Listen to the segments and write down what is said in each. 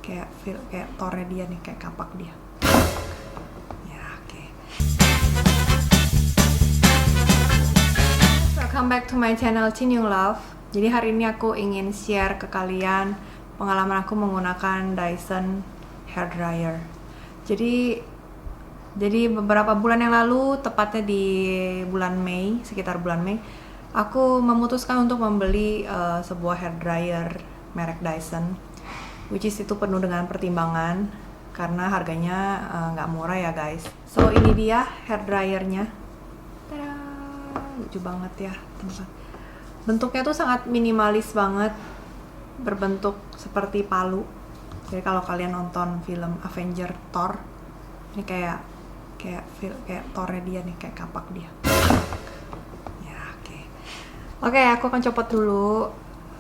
kayak feel kayak tornya dia nih, kayak kapak dia. Ya, oke. Welcome back to my channel Cinyung Love. Jadi hari ini aku ingin share ke kalian pengalaman aku menggunakan Dyson hair dryer. Jadi beberapa bulan yang lalu, tepatnya di bulan Mei, sekitar bulan Mei, aku memutuskan untuk membeli sebuah hair dryer merek Dyson, which is itu penuh dengan pertimbangan karena harganya nggak murah ya guys. So ini dia hair dryernya. Tada! Lucu banget ya teman-teman. Bentuknya tuh sangat minimalis banget, berbentuk seperti palu. Jadi kalau kalian nonton film Avenger Thor, ini kayak tornya dia nih, kayak kapak dia. Ya, oke. Oke, aku akan copot dulu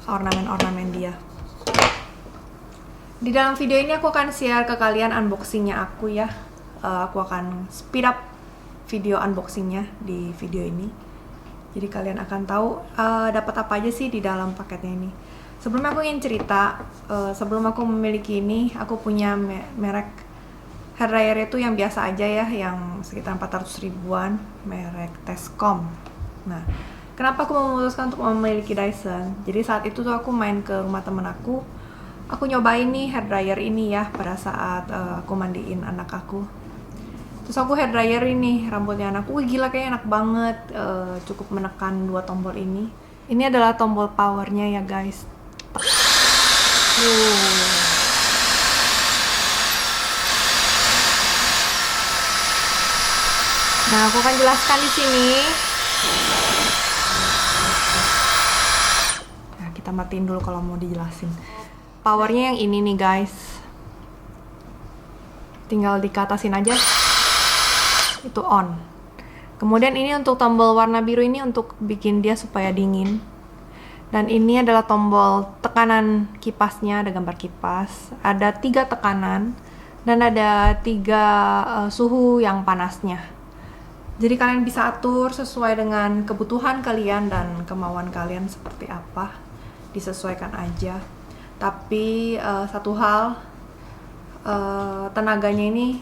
ornamen-ornamen dia. Di dalam video ini aku akan share ke kalian unboxingnya aku ya. Aku akan speed up video unboxingnya di video ini. Jadi kalian akan tahu dapat apa aja sih di dalam paketnya ini. Sebelumnya aku ingin cerita, sebelum aku memiliki ini, aku punya merek hair dryer itu yang biasa aja ya, yang sekitar 400 ribuan, merek Tescom. Nah, kenapa aku memutuskan untuk memiliki Dyson? Jadi saat itu tuh aku main ke rumah temen aku nyobain nih hair dryer ini ya pada saat aku mandiin anak aku. Terus aku hair dryer ini rambutnya anakku, wih gila kayaknya enak banget, cukup menekan 2 tombol ini. Ini adalah tombol powernya ya guys. Nah, aku akan jelaskan di sini. Nah, kita matiin dulu kalau mau dijelasin. Powernya yang ini nih guys. Tinggal dikatasin aja. Itu on. Kemudian ini untuk tombol warna biru ini untuk bikin dia supaya dingin. Dan ini adalah tombol tekanan kipasnya, ada gambar kipas. Ada 3 tekanan dan ada 3 suhu yang panasnya. Jadi kalian bisa atur sesuai dengan kebutuhan kalian dan kemauan kalian seperti apa, disesuaikan aja. Tapi satu hal, tenaganya ini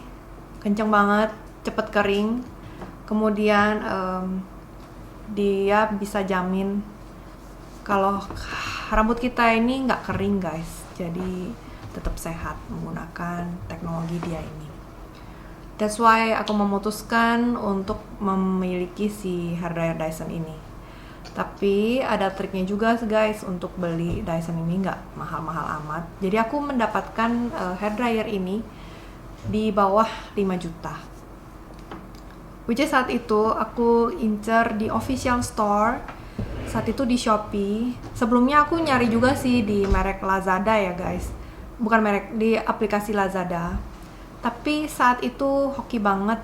kenceng banget, cepet kering. Kemudian dia bisa jamin kalau rambut kita ini nggak kering guys. Jadi tetap sehat menggunakan teknologi dia ini. That's why aku memutuskan untuk memiliki si hair dryer Dyson ini. Tapi ada triknya juga guys untuk beli Dyson ini, nggak mahal-mahal amat. Jadi aku mendapatkan hair dryer ini di bawah 5 juta. Which is saat itu aku incer di official store, saat itu di Shopee. Sebelumnya aku nyari juga sih di merek Lazada ya guys. Bukan merek, di aplikasi Lazada. Tapi saat itu hoki banget,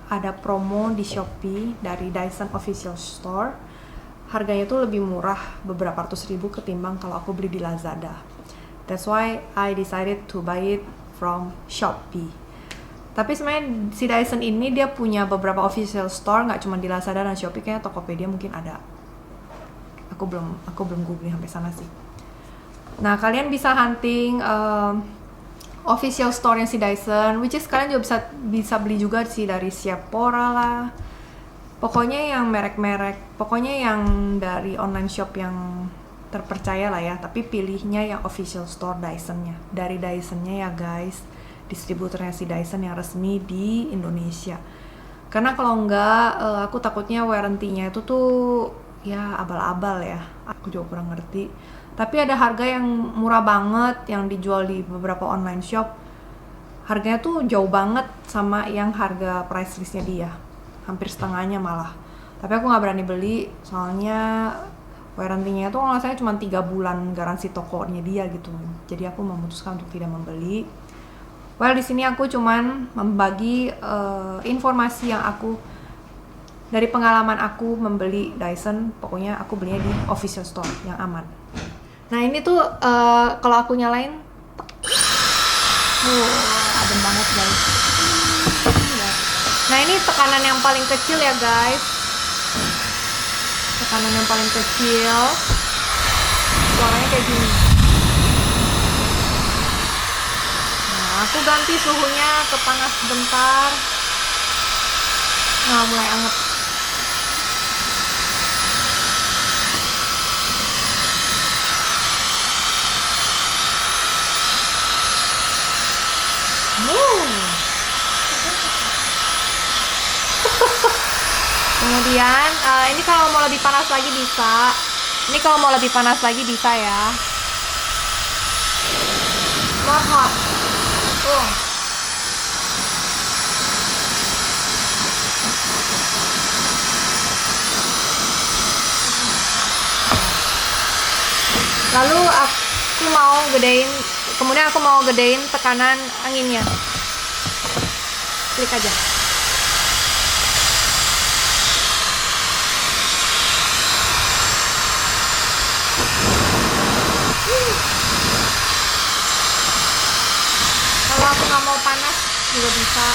ada promo di Shopee dari Dyson Official Store. Harganya tuh lebih murah, beberapa ratus ribu ketimbang kalau aku beli di Lazada. That's why I decided to buy it from Shopee. Tapi sebenarnya si Dyson ini dia punya beberapa official store, nggak cuma di Lazada dan Shopee, kayaknya Tokopedia mungkin ada. Aku belum googling sampai sana sih. Nah, kalian bisa hunting official store-nya si Dyson, which is kalian juga bisa beli juga sih dari Sephora lah. Pokoknya yang merek-merek, pokoknya yang dari online shop yang terpercaya lah ya. Tapi pilihnya yang official store Dyson-nya, dari Dyson-nya ya guys, distributornya si Dyson yang resmi di Indonesia. Karena kalau enggak, aku takutnya warranty-nya itu tuh ya abal-abal ya. Aku juga kurang ngerti. Tapi ada harga yang murah banget yang dijual di beberapa online shop. Harganya tuh jauh banget sama yang harga price listnya dia. Hampir setengahnya malah. Tapi aku nggak berani beli soalnya warranty-nya tuh kalau saya cuma 3 bulan garansi tokonya dia gitu. Jadi aku memutuskan untuk tidak membeli. Well, di sini aku cuman membagi informasi yang aku dari pengalaman aku membeli Dyson. Pokoknya aku belinya di official store yang aman. Nah ini tuh kalau aku nyalain, adem banget guys. Nah ini tekanan yang paling kecil ya guys. Tekanan yang paling kecil. Suaranya kayak gini. Aku ganti suhunya ke panas sebentar. Nah, mulai anget. Kemudian ini kalau mau lebih panas lagi bisa. Ini kalau mau lebih panas lagi bisa ya. More hot. Lalu aku mau gedein, kemudian aku mau gedein tekanan anginnya. Klik aja. Kalau aku nggak mau panas juga bisa.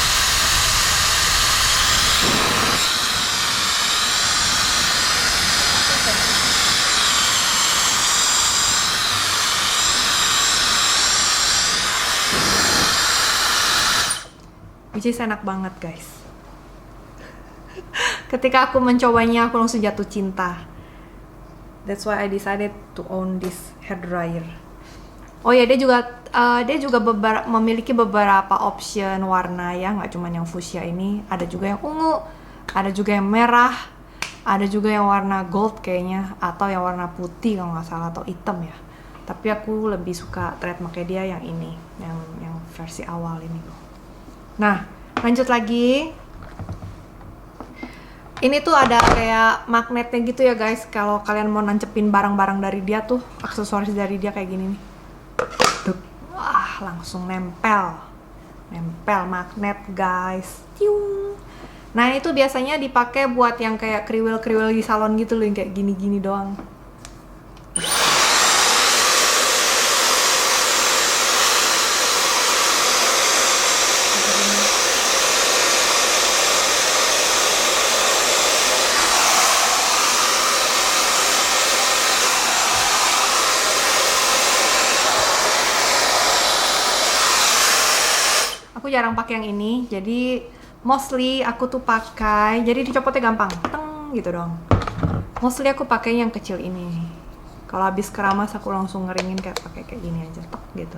Which is enak banget guys. Ketika aku mencobanya aku langsung jatuh cinta. That's why I decided to own this hair dryer. Oh ya, dia juga memiliki beberapa option warna ya, nggak cuma yang fuchsia ini, ada juga yang ungu, ada juga yang merah, ada juga yang warna gold kayaknya, atau yang warna putih kalau nggak salah, atau hitam ya. Tapi aku lebih suka trademarknya dia yang ini, yang versi awal ini loh. Nah, lanjut lagi. Ini tuh ada kayak magnetnya gitu ya guys. Kalau kalian mau nancepin barang-barang dari dia tuh, aksesoris dari dia kayak gini nih. Wah, langsung nempel magnet guys. Tiung. Nah, itu biasanya dipakai buat yang kayak kriwil-kriwil di salon gitu loh, yang kayak gini-gini doang. Aku jarang pakai yang ini, jadi mostly aku tuh pakai, jadi dicopotnya gampang, teng gitu dong. Mostly aku pakai yang kecil ini. Kalau habis keramas aku langsung ngeringin kayak pakai kayak gini aja, tek gitu.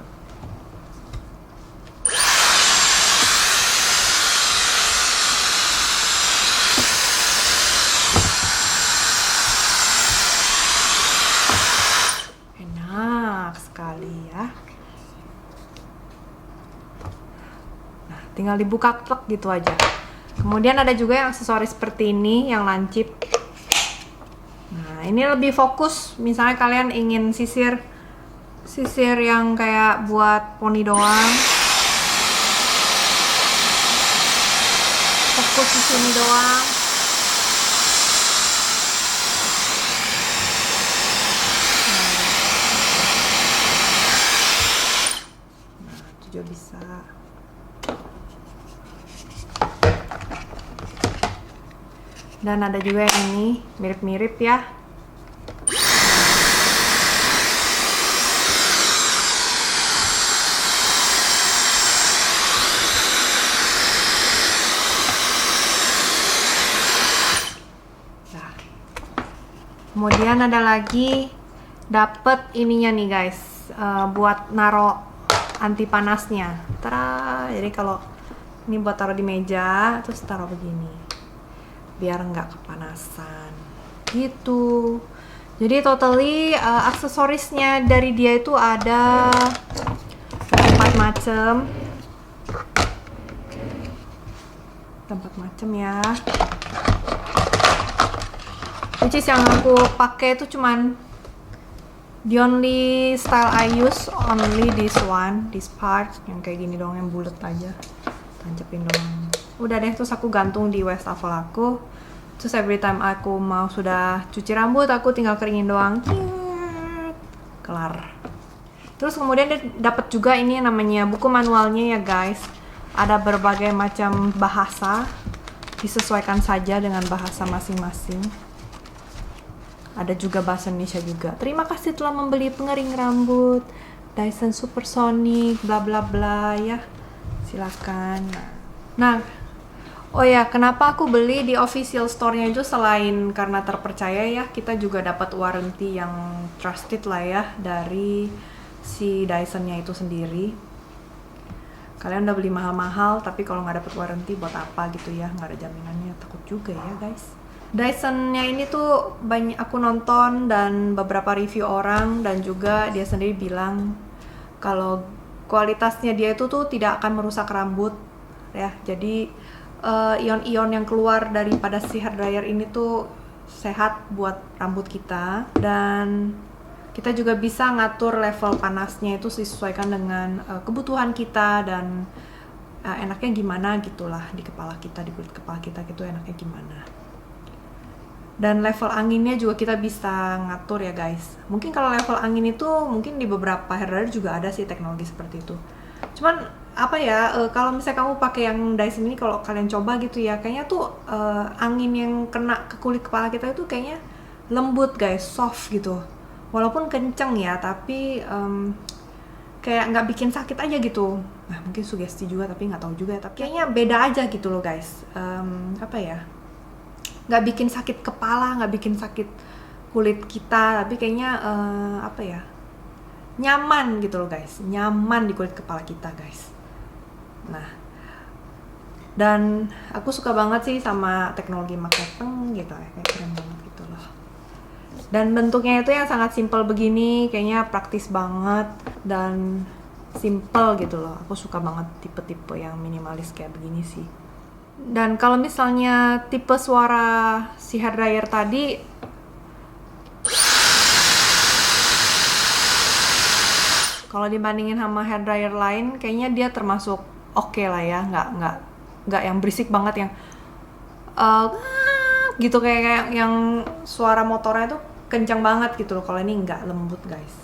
Enak sekali ya. Tinggal dibuka tek gitu aja. Kemudian ada juga yang aksesoris seperti ini yang lancip. Nah, ini lebih fokus misalnya kalian ingin sisir yang kayak buat poni doang. Fokus di sini doang. Nah, itu juga bisa. Dan ada juga yang ini mirip-mirip ya. Nah. Kemudian ada lagi dapet ininya nih guys, buat naro anti panasnya. Tara, jadi kalau ini buat taruh di meja, terus taruh begini. Biar nggak kepanasan gitu. Jadi totally aksesorisnya dari dia itu ada 4 macam ya. Which is yang aku pakai itu cuman the only style I use only this one, this part yang kayak gini doang, yang bulat aja, tancepin doang. Udah deh, terus aku gantung di wastafel aku. Terus every time aku mau sudah cuci rambut, aku tinggal keringin doang. Kelar. Terus kemudian dia dapat juga ini yang namanya buku manualnya ya guys. Ada berbagai macam bahasa, disesuaikan saja dengan bahasa masing-masing. Ada juga bahasa Indonesia juga. Terima kasih telah membeli pengering rambut Dyson Supersonic bla bla bla ya. Silakan. Nah, oh ya, kenapa aku beli di official store-nya itu selain karena terpercaya ya, kita juga dapat warranty yang trusted lah ya dari si Dyson-nya itu sendiri. Kalian udah beli mahal-mahal, tapi kalau nggak dapat warranty buat apa gitu ya, nggak ada jaminannya, takut juga ya guys. Dyson-nya ini tuh banyak aku nonton dan beberapa review orang, dan juga dia sendiri bilang kalau kualitasnya dia itu tuh tidak akan merusak rambut ya. Jadi ion-ion yang keluar daripada si hair dryer ini tuh sehat buat rambut kita, dan kita juga bisa ngatur level panasnya itu disesuaikan dengan kebutuhan kita dan enaknya gimana gitulah di kepala kita, di kulit kepala kita gitu enaknya gimana. Dan level anginnya juga kita bisa ngatur ya guys. Mungkin kalau level angin itu mungkin di beberapa hair dryer juga ada sih teknologi seperti itu. Cuman apa ya, kalau misalnya kamu pakai yang Dyson ini, kalau kalian coba gitu ya, kayaknya tuh angin yang kena ke kulit kepala kita itu kayaknya lembut guys, soft gitu. Walaupun kenceng ya, tapi kayak nggak bikin sakit aja gitu. Nah mungkin sugesti juga, tapi nggak tahu juga ya. Tapi kayaknya beda aja gitu loh guys. Apa ya? Nggak bikin sakit kepala, nggak bikin sakit kulit kita, tapi kayaknya apa ya? Nyaman gitu loh guys. Nyaman di kulit kepala kita guys. Nah, dan aku suka banget sih sama teknologi Makepeng gitu ya, kayak keren banget gitu loh. Dan bentuknya itu yang sangat simple begini, kayaknya praktis banget dan simple gitu loh. Aku suka banget tipe-tipe yang minimalis kayak begini sih. Dan kalau misalnya tipe suara si hair dryer tadi, kalau dibandingin sama hair dryer lain, kayaknya dia termasuk oke lah ya, nggak yang berisik banget yang gitu kayak yang suara motornya tuh kencang banget gitu loh. Kalau ini nggak, lembut guys.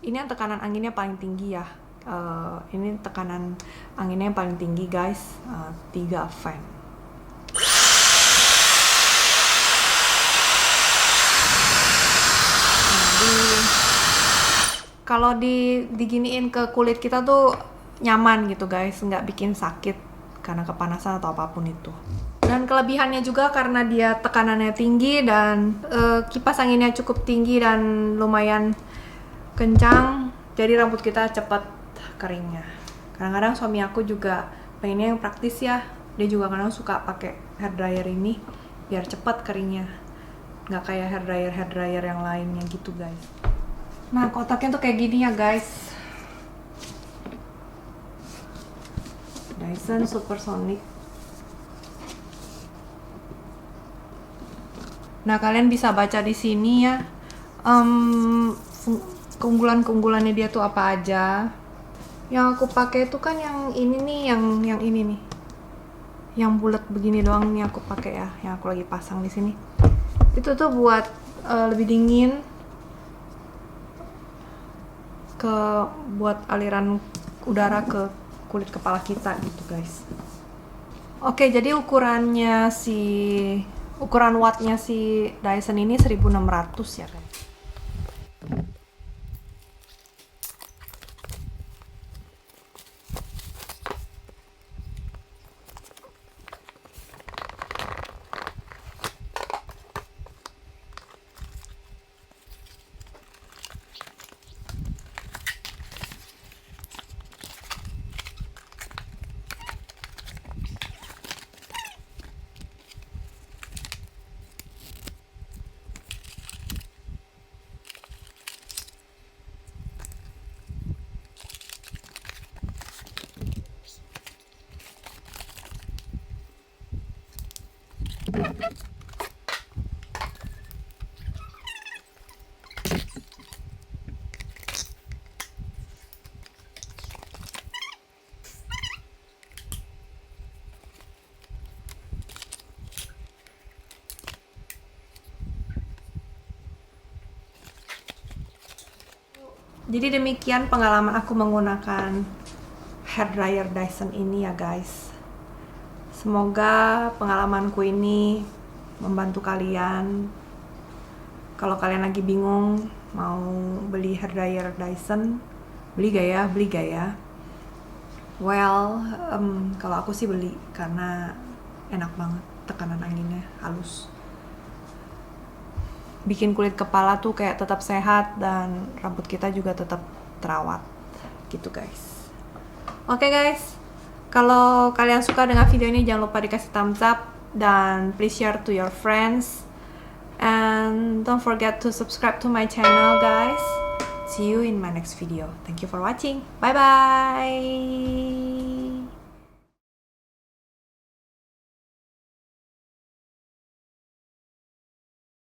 Ini yang tekanan anginnya paling tinggi ya. Ini tekanan anginnya yang paling tinggi guys, 3 fan. Kalau diginiin ke kulit kita tuh nyaman gitu guys, nggak bikin sakit karena kepanasan atau apapun itu. Dan kelebihannya juga karena dia tekanannya tinggi dan kipas anginnya cukup tinggi dan lumayan kencang, jadi rambut kita cepat keringnya. Kadang-kadang suami aku juga pengennya yang praktis ya, dia juga kadang suka pakai hair dryer ini biar cepat keringnya, nggak kayak hair dryer yang lainnya gitu guys. Nah kotaknya tuh kayak gini ya guys, Dyson Supersonic. Nah kalian bisa baca di sini ya, keunggulan-keunggulannya dia tuh apa aja. Yang aku pakai itu kan yang ini nih, yang ini nih, yang bulat begini doang nih aku pakai ya, yang aku lagi pasang di sini. Itu tuh buat lebih dingin, buat aliran udara ke kulit kepala kita gitu guys. Oke, jadi ukuran wattnya si Dyson ini 1600 ya guys. Jadi demikian pengalaman aku menggunakan hair dryer Dyson ini ya guys. Semoga pengalamanku ini membantu kalian Kalau kalian lagi bingung mau beli hair dryer Dyson, beli gak ya? Beli gak ya? Well, kalau aku sih beli karena enak banget, tekanan anginnya halus. Bikin kulit kepala tuh kayak tetap sehat dan rambut kita juga tetap terawat. Gitu guys. Oke guys, kalau kalian suka dengan video ini jangan lupa dikasih thumbs up dan please share to your friends. And don't forget to subscribe to my channel guys. See you in my next video. Thank you for watching. Bye bye.